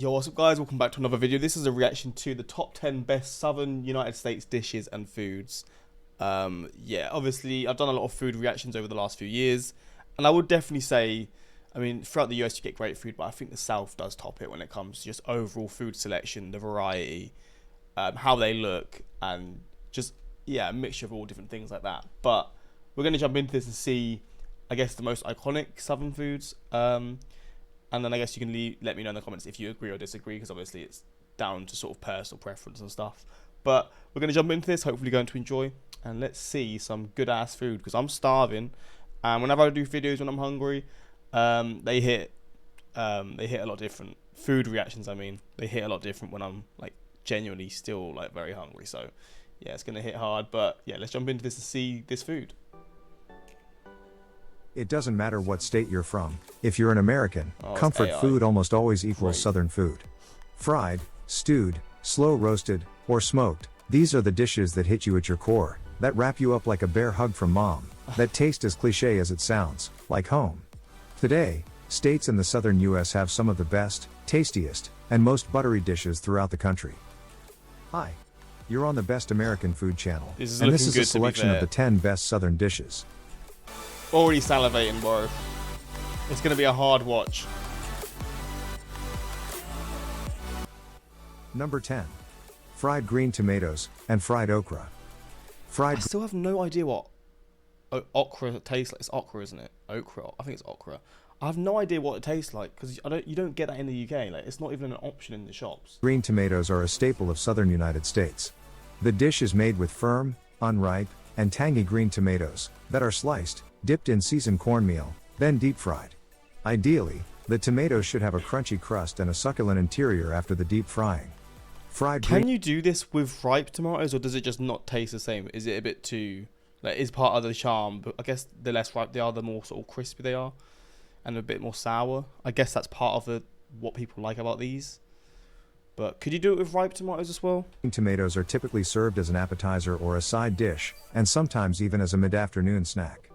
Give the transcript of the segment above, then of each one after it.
Yo, what's up guys, welcome back to another video. This is a reaction to the top 10 best Southern United States dishes and foods. Yeah, obviously I've done a lot of food reactions over the last few years, and I would definitely say, I mean, throughout the US you get great food, but I think the South does top it when it comes to just overall food selection, the variety, how they look, and just, yeah, a mixture of all different things like that. But we're going to jump into this and see, I guess, the most iconic Southern foods. And then I guess you can let me know in the comments if you agree or disagree, because obviously it's down to sort of personal preference and stuff. But we're going to jump into this, hopefully going to enjoy. And let's see some good-ass food, because I'm starving. And whenever I do videos when I'm hungry, they hit a lot different. Food reactions, I mean. They hit a lot different when I'm, like, genuinely still, like, very hungry. So, yeah, it's going to hit hard. But, yeah, let's jump into this and see this food. It doesn't matter what state you're from. If you're an American, comfort AI. food almost always equals Great. Southern food. Fried, stewed, slow roasted, or smoked, these are the dishes that hit you at your core, that wrap you up like a bear hug from mom, that taste as cliche as it sounds, like home. Today, states in the southern US have some of the best, tastiest, and most buttery dishes throughout the country. Hi. You're on the Best American Food channel, and this is a selection of the 10 best southern dishes. Already salivating, bro. It's going to be a hard watch. Number 10. Fried green tomatoes and fried okra. I still have no idea what okra tastes like. It's okra, isn't it? Okra. I think it's okra. I have no idea what it tastes like, because you don't get that in the UK. Like, it's not even an option in the shops. Green tomatoes are a staple of southern United States. The dish is made with firm, unripe, and tangy green tomatoes that are sliced, dipped in seasoned cornmeal, then deep fried. Ideally, the tomatoes should have a crunchy crust and a succulent interior after the deep frying. Can you do this with ripe tomatoes, or does it just not taste the same? Is it a bit too, like, is part of the charm? But I guess the less ripe they are, the more sort of crispy they are, and a bit more sour. I guess that's part of what people like about these. But could you do it with ripe tomatoes as well? Green tomatoes are typically served as an appetizer or a side dish, and sometimes even as a mid-afternoon snack.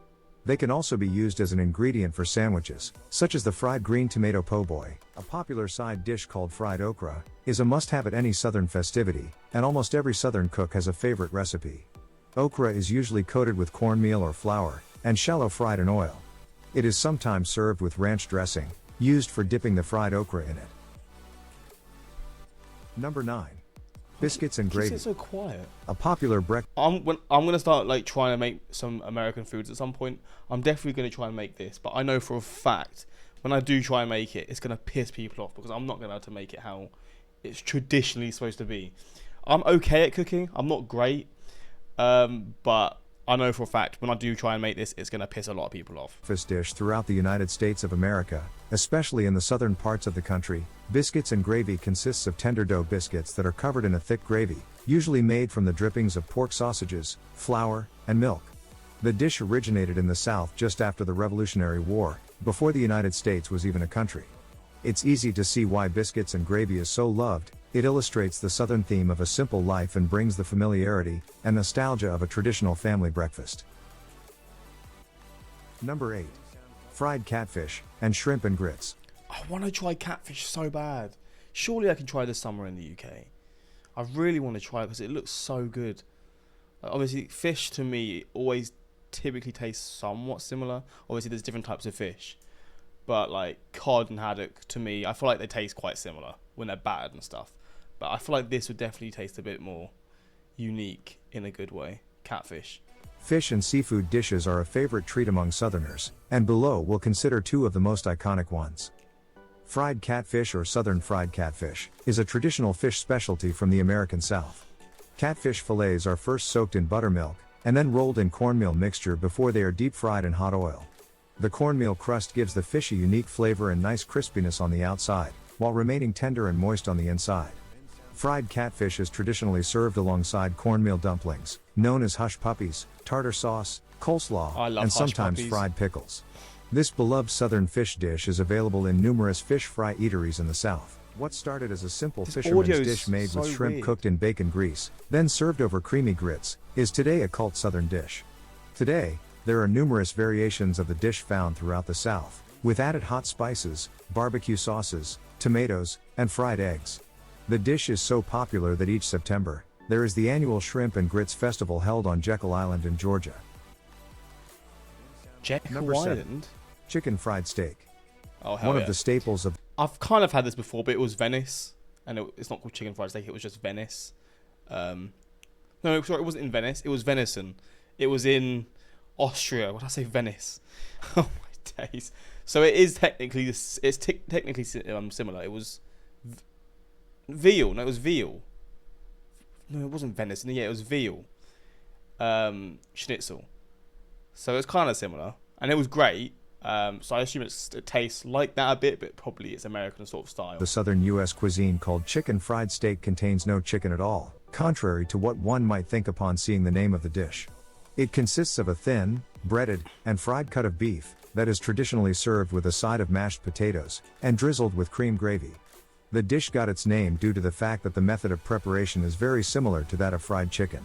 They can also be used as an ingredient for sandwiches, such as the fried green tomato po' boy. A popular side dish called fried okra is a must-have at any southern festivity, and almost every southern cook has a favorite recipe. Okra is usually coated with cornmeal or flour, and shallow fried in oil. It is sometimes served with ranch dressing, used for dipping the fried okra in it. Number 9. Biscuits and gravy. It's so quiet. A popular breakfast. I'm gonna start, like, trying to make some American foods at some point. I'm definitely gonna try and make this, but I know for a fact when I do try and make it, it's gonna piss people off, because I'm not gonna be able to make it how it's traditionally supposed to be. I'm okay at cooking. I'm not great, but I know for a fact when I do try and make this, it's gonna piss a lot of people off. Dish throughout the United States of America, especially in the southern parts of the country. Biscuits and gravy consists of tender dough biscuits that are covered in a thick gravy, usually made from the drippings of pork sausages, flour, and milk. The dish originated in the South just after the Revolutionary War, before the United States was even a country. It's easy to see why biscuits and gravy is so loved. It illustrates the Southern theme of a simple life and brings the familiarity and nostalgia of a traditional family breakfast. Number 8. Fried catfish and shrimp and grits. I want to try catfish so bad. Surely I can try this summer in the UK. I really want to try it because it looks so good. Obviously, fish to me always typically tastes somewhat similar. Obviously, there's different types of fish. But, like, cod and haddock, to me, I feel like they taste quite similar when they're battered and stuff. But I feel like this would definitely taste a bit more unique in a good way. Catfish. Fish and seafood dishes are a favorite treat among Southerners, and below we'll consider two of the most iconic ones. Fried catfish, or Southern fried catfish, is a traditional fish specialty from the American South. Catfish fillets are first soaked in buttermilk, and then rolled in cornmeal mixture before they are deep fried in hot oil. The cornmeal crust gives the fish a unique flavor and nice crispiness on the outside, while remaining tender and moist on the inside. Fried catfish is traditionally served alongside cornmeal dumplings, known as hush puppies, tartar sauce, coleslaw, and sometimes fried pickles. This beloved southern fish dish is available in numerous fish fry eateries in the South. What started as a simple fisherman's dish made with shrimp cooked in bacon grease, then served over creamy grits, is today a cult southern dish. Today, there are numerous variations of the dish found throughout the South, with added hot spices, barbecue sauces, tomatoes, and fried eggs. The dish is so popular that each September, there is the annual Shrimp and Grits Festival held on Jekyll Island in Georgia. Number Jekyll 7. Island? Chicken fried steak. Oh, hell One yeah. of the staples of... I've kind of had this before, but it was Venice. And it's not called chicken fried steak, it was just Venice. No, sorry, it wasn't in Venice. It was venison. It was in Austria. What did I say? Venice. Oh, my days. So it is technically... technically similar. It was... veal. No, it was veal. No, it wasn't venison. Yeah, it was veal. Schnitzel. So it's kind of similar. And it was great. So I assume it tastes like that a bit, but probably it's American sort of style. The southern U.S. cuisine called chicken fried steak contains no chicken at all, contrary to what one might think upon seeing the name of the dish. It consists of a thin, breaded, and fried cut of beef that is traditionally served with a side of mashed potatoes and drizzled with cream gravy. The dish got its name due to the fact that the method of preparation is very similar to that of fried chicken.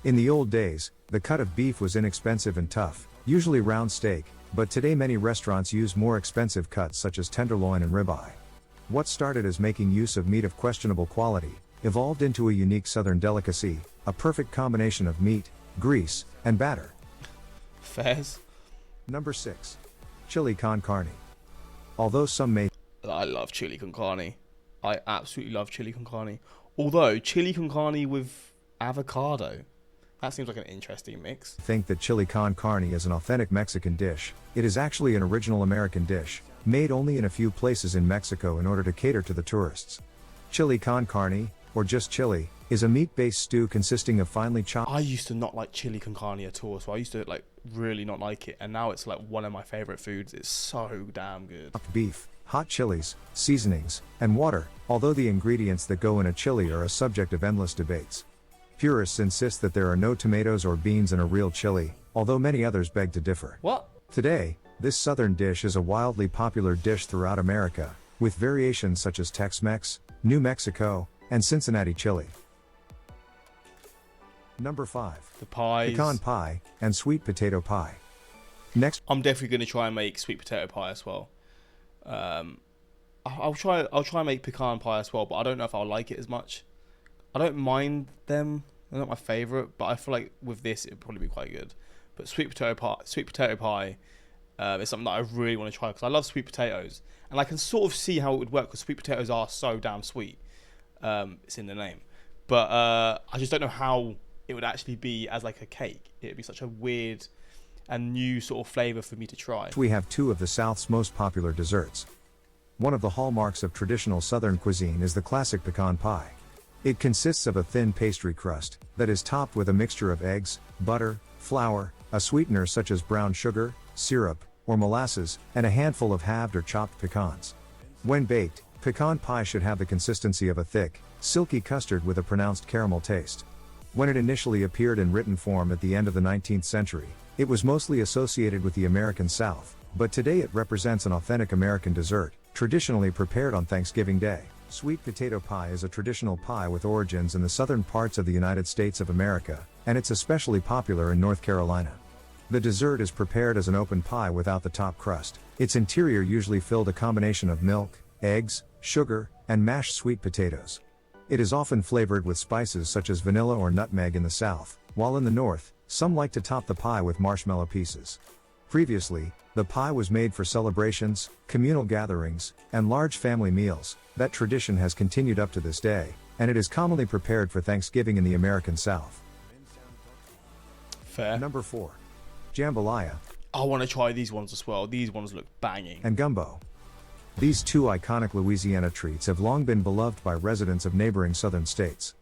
In the old days, the cut of beef was inexpensive and tough, usually round steak, but today many restaurants use more expensive cuts such as tenderloin and ribeye. What started as making use of meat of questionable quality, evolved into a unique southern delicacy, a perfect combination of meat, grease, and batter. Fairs. Number 6. Chili con carne. Although some may I love chili con carne. I absolutely love chili con carne. Although, chili con carne with avocado. That seems like an interesting mix. think that chili con carne is an authentic Mexican dish, it is actually an original American dish, made only in a few places in Mexico in order to cater to the tourists. Chili con carne, or just chili, is a meat-based stew consisting of finely chopped... I used to not like chili con carne at all, so I used to really not like it, and now it's like one of my favorite foods. It's so damn good. beef, hot chilies, seasonings, and water, although the ingredients that go in a chili are a subject of endless debates. Purists insist that there are no tomatoes or beans in a real chili, although many others beg to differ. What? Today, this southern dish is a wildly popular dish throughout America, with variations such as Tex-Mex, New Mexico, and Cincinnati chili. Number 5. The pies. Pecan pie, and sweet potato pie. Next, I'm definitely going to try and make sweet potato pie as well. I'll try and make pecan pie as well, but I don't know if I'll like it as much. I don't mind them. They're not my favourite, but I feel like with this it'd probably be quite good. But sweet potato pie is something that I really want to try because I love sweet potatoes, and I can sort of see how it would work because sweet potatoes are so damn sweet. It's in the name, but I just don't know how it would actually be as like a cake. It'd be such a weird and new sort of flavour for me to try. we have two of the South's most popular desserts. One of the hallmarks of traditional Southern cuisine is the classic pecan pie. It consists of a thin pastry crust that is topped with a mixture of eggs, butter, flour, a sweetener such as brown sugar, syrup, or molasses, and a handful of halved or chopped pecans. When baked, pecan pie should have the consistency of a thick, silky custard with a pronounced caramel taste. When it initially appeared in written form at the end of the 19th century, it was mostly associated with the American South, but today it represents an authentic American dessert, traditionally prepared on Thanksgiving Day. Sweet potato pie is a traditional pie with origins in the southern parts of the United States of America, and it's especially popular in North Carolina. The dessert is prepared as an open pie without the top crust. Its interior usually filled a combination of milk, eggs, sugar, and mashed sweet potatoes. It is often flavored with spices such as vanilla or nutmeg in the South, while in the North, some like to top the pie with marshmallow pieces. Previously, the pie was made for celebrations, communal gatherings, and large family meals. That tradition has continued up to this day, and it is commonly prepared for Thanksgiving in the American South. Fair. Number 4. Jambalaya I want to try these ones as well. These ones look banging. and gumbo. These two iconic Louisiana treats have long been beloved by residents of neighboring southern states.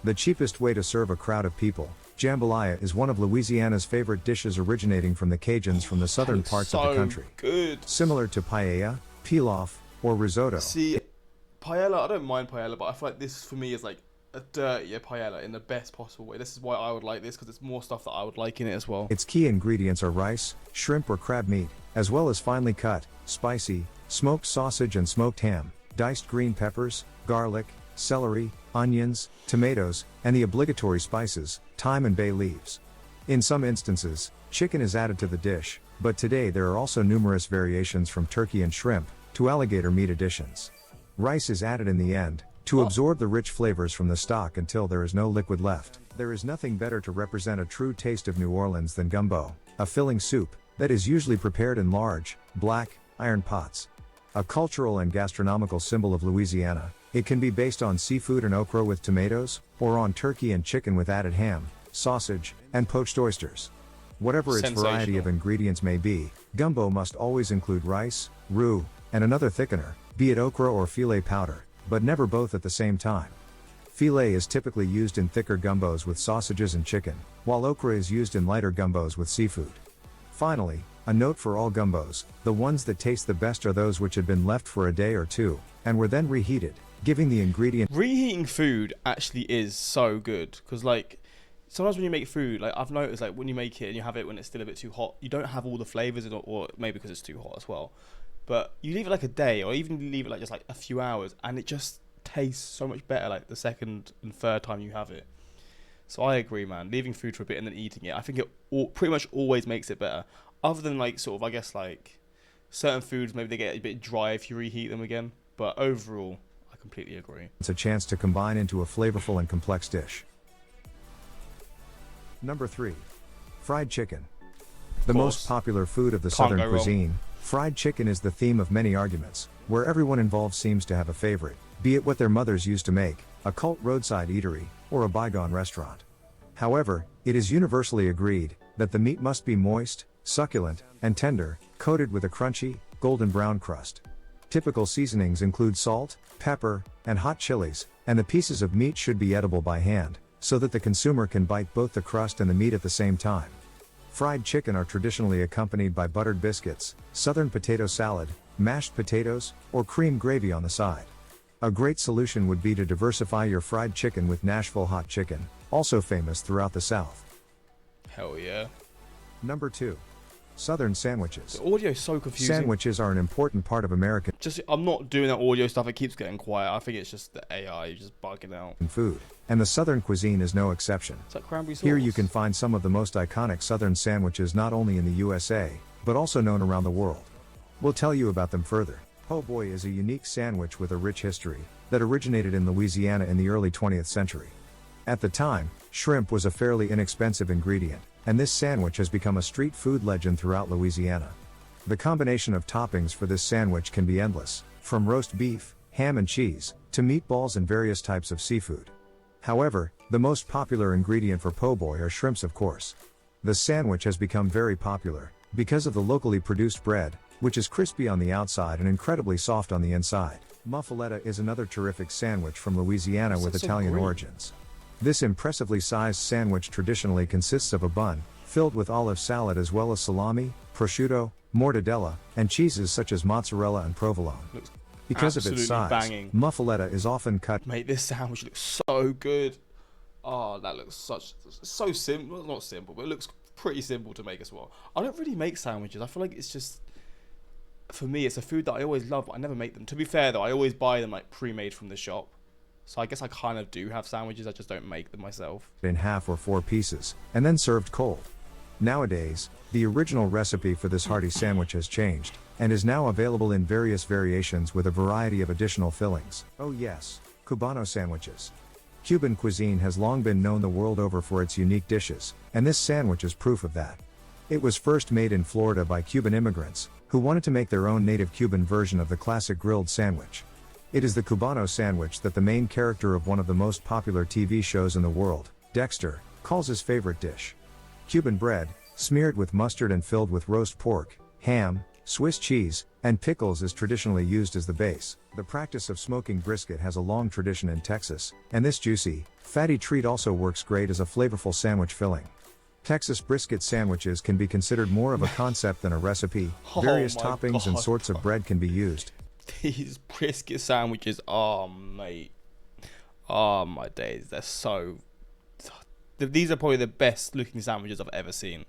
The cheapest way to serve a crowd of people, jambalaya is one of Louisiana's favorite dishes originating from the Cajuns from the southern Looks parts so of the country. good. Similar to paella, pilaf, or risotto. See, paella, I don't mind paella, but I feel like this for me is like a dirtier paella in the best possible way. This is why I would like this, because it's more stuff that I would like in it as well. Its key ingredients are rice, shrimp or crab meat, as well as finely cut, spicy, smoked sausage and smoked ham, diced green peppers, garlic, celery, onions, tomatoes, and the obligatory spices, thyme and bay leaves. In some instances, chicken is added to the dish, but today there are also numerous variations from turkey and shrimp, to alligator meat additions. Rice is added in the end, to absorb the rich flavors from the stock until there is no liquid left. There is nothing better to represent a true taste of New Orleans than gumbo, a filling soup that is usually prepared in large, black, iron pots. A cultural and gastronomical symbol of Louisiana, it can be based on seafood and okra with tomatoes, or on turkey and chicken with added ham, sausage, and poached oysters. Whatever its variety of ingredients may be, gumbo must always include rice, roux, and another thickener, be it okra or filet powder, but never both at the same time. Filet is typically used in thicker gumbos with sausages and chicken, while okra is used in lighter gumbos with seafood. Finally, a note for all gumbos, the ones that taste the best are those which had been left for a day or two, and were then reheated, giving the ingredient. Reheating food actually is so good, because like, sometimes when you make food, like I've noticed, like when you make it and you have it when it's still a bit too hot, you don't have all the flavors, or maybe because it's too hot as well. But you leave it like a day, or even leave it like just like a few hours, and it just tastes so much better like the second and third time you have it. So I agree, man. Leaving food for a bit and then eating it, I think it pretty much always makes it better. Other than like sort of, I guess like certain foods, maybe they get a bit dry if you reheat them again. But overall, I completely agree. It's a chance to combine into a flavorful and complex dish. Number 3. Fried chicken. The most popular food of the Southern cuisine, fried chicken is the theme of many arguments, where everyone involved seems to have a favorite, be it what their mothers used to make, a cult roadside eatery, or a bygone restaurant. However, it is universally agreed that the meat must be moist, succulent, and tender, coated with a crunchy, golden brown crust. Typical seasonings include salt, pepper, and hot chilies, and the pieces of meat should be edible by hand, so that the consumer can bite both the crust and the meat at the same time. Fried chicken are traditionally accompanied by buttered biscuits, southern potato salad, mashed potatoes, or cream gravy on the side. A great solution would be to diversify your fried chicken with Nashville hot chicken, also famous throughout the South. Hell yeah. Number 2. Southern sandwiches. The audio is so confusing. Sandwiches are an important part of American I'm not doing that audio stuff, it keeps getting quiet. I think it's just the AI just bugging out. Food, and the Southern cuisine is no exception. It's like cranberry sauce. Here you can find some of the most iconic Southern sandwiches not only in the USA, but also known around the world. We'll tell you about them further. Po' boy is a unique sandwich with a rich history, that originated in Louisiana in the early 20th century. At the time, shrimp was a fairly inexpensive ingredient, and this sandwich has become a street food legend throughout Louisiana. The combination of toppings for this sandwich can be endless, from roast beef, ham and cheese, to meatballs and various types of seafood. However, the most popular ingredient for po' boy are shrimps, of course. The sandwich has become very popular, because of the locally produced bread, which is crispy on the outside and incredibly soft on the inside. Muffaletta is another terrific sandwich from Louisiana with Italian origins. This impressively sized sandwich traditionally consists of a bun, filled with olive salad as well as salami, prosciutto, mortadella, and cheeses such as mozzarella and provolone. Because of its size, muffaletta is often cut. Mate, this sandwich looks so good. Oh, that looks so simple. Well, not simple, but it looks pretty simple to make as well. I don't really make sandwiches. I feel like it's just, for me, it's a food that I always love, but I never make them. To be fair though, I always buy them like pre-made from the shop. So I guess I kind of do have sandwiches, I just don't make them myself. In half or 4 pieces, and then served cold. Nowadays, the original recipe for this hearty sandwich has changed, and is now available in various variations with a variety of additional fillings. Oh yes, Cubano sandwiches. Cuban cuisine has long been known the world over for its unique dishes, and this sandwich is proof of that. It was first made in Florida by Cuban immigrants, who wanted to make their own native Cuban version of the classic grilled sandwich. It is the Cubano sandwich that the main character of one of the most popular TV shows in the world, Dexter, calls his favorite dish. Cuban bread, smeared with mustard and filled with roast pork, ham, Swiss cheese, and pickles is traditionally used as the base. The practice of smoking brisket has a long tradition in Texas, and this juicy, fatty treat also works great as a flavorful sandwich filling. Texas brisket sandwiches can be considered more of a concept than a recipe. Various toppings and sorts of bread can be used. These brisket sandwiches, oh mate, oh my days, they're so, these are probably the best looking sandwiches I've ever seen.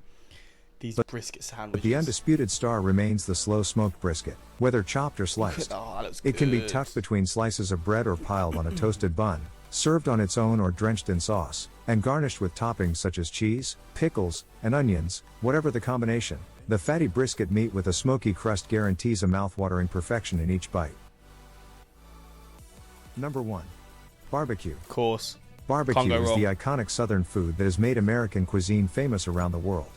These brisket sandwiches. But the undisputed star remains the slow smoked brisket, whether chopped or sliced. It can be tucked between slices of bread or piled on a toasted bun, served on its own or drenched in sauce, and garnished with toppings such as cheese, pickles, and onions, whatever the combination. The fatty brisket meat with a smoky crust guarantees a mouth-watering perfection in each bite. Number 1. Barbecue. Of course. Barbecue Can't go is wrong. the iconic southern food that has made American cuisine famous around the world.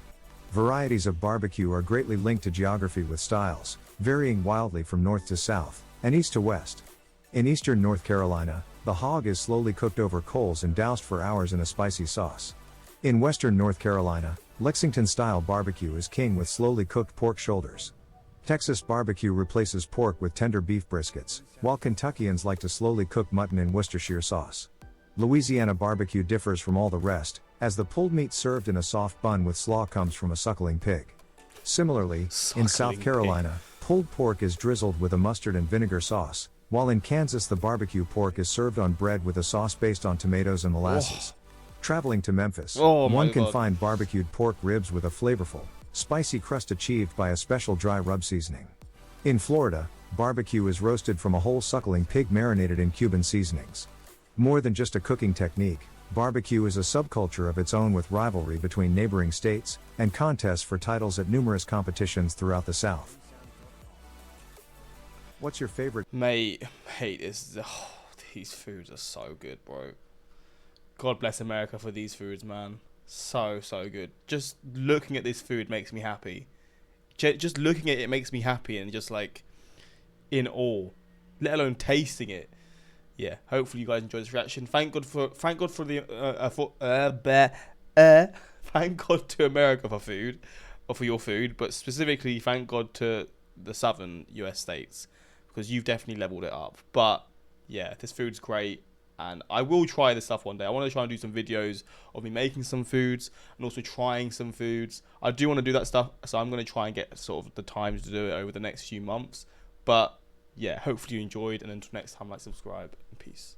Varieties of barbecue are greatly linked to geography with styles, varying wildly from north to south, and east to west. In eastern North Carolina, the hog is slowly cooked over coals and doused for hours in a spicy sauce. In western North Carolina, Lexington-style barbecue is king with slowly cooked pork shoulders. Texas barbecue replaces pork with tender beef briskets, while Kentuckians like to slowly cook mutton in Worcestershire sauce. Louisiana barbecue differs from all the rest, as the pulled meat served in a soft bun with slaw comes from a suckling pig. Similarly, in South Carolina, pulled pork is drizzled with a mustard and vinegar sauce, while in Kansas the barbecue pork is served on bread with a sauce based on tomatoes and molasses. Traveling to Memphis, one can find barbecued pork ribs with a flavorful, spicy crust achieved by a special dry rub seasoning. In Florida, barbecue is roasted from a whole suckling pig marinated in Cuban seasonings. More than just a cooking technique, barbecue is a subculture of its own with rivalry between neighboring states, and contests for titles at numerous competitions throughout the South. What's your favorite? Mate, these foods are so good, bro. God bless America for these foods, man. So good. Just looking at this food makes me happy. Just looking at it makes me happy and just like in awe, let alone tasting it. Yeah, hopefully you guys enjoyed this reaction. Thank God to America for food, or for your food, but specifically thank God to the southern US states, because you've definitely leveled it up. But yeah, this food's great, and I will try this stuff one day. I want to try and do some videos of me making some foods and also trying some foods. I do want to do that stuff, so I'm going to try and get sort of the time to do it over the next few months. But yeah, hopefully you enjoyed, and until next time, like, subscribe, and peace.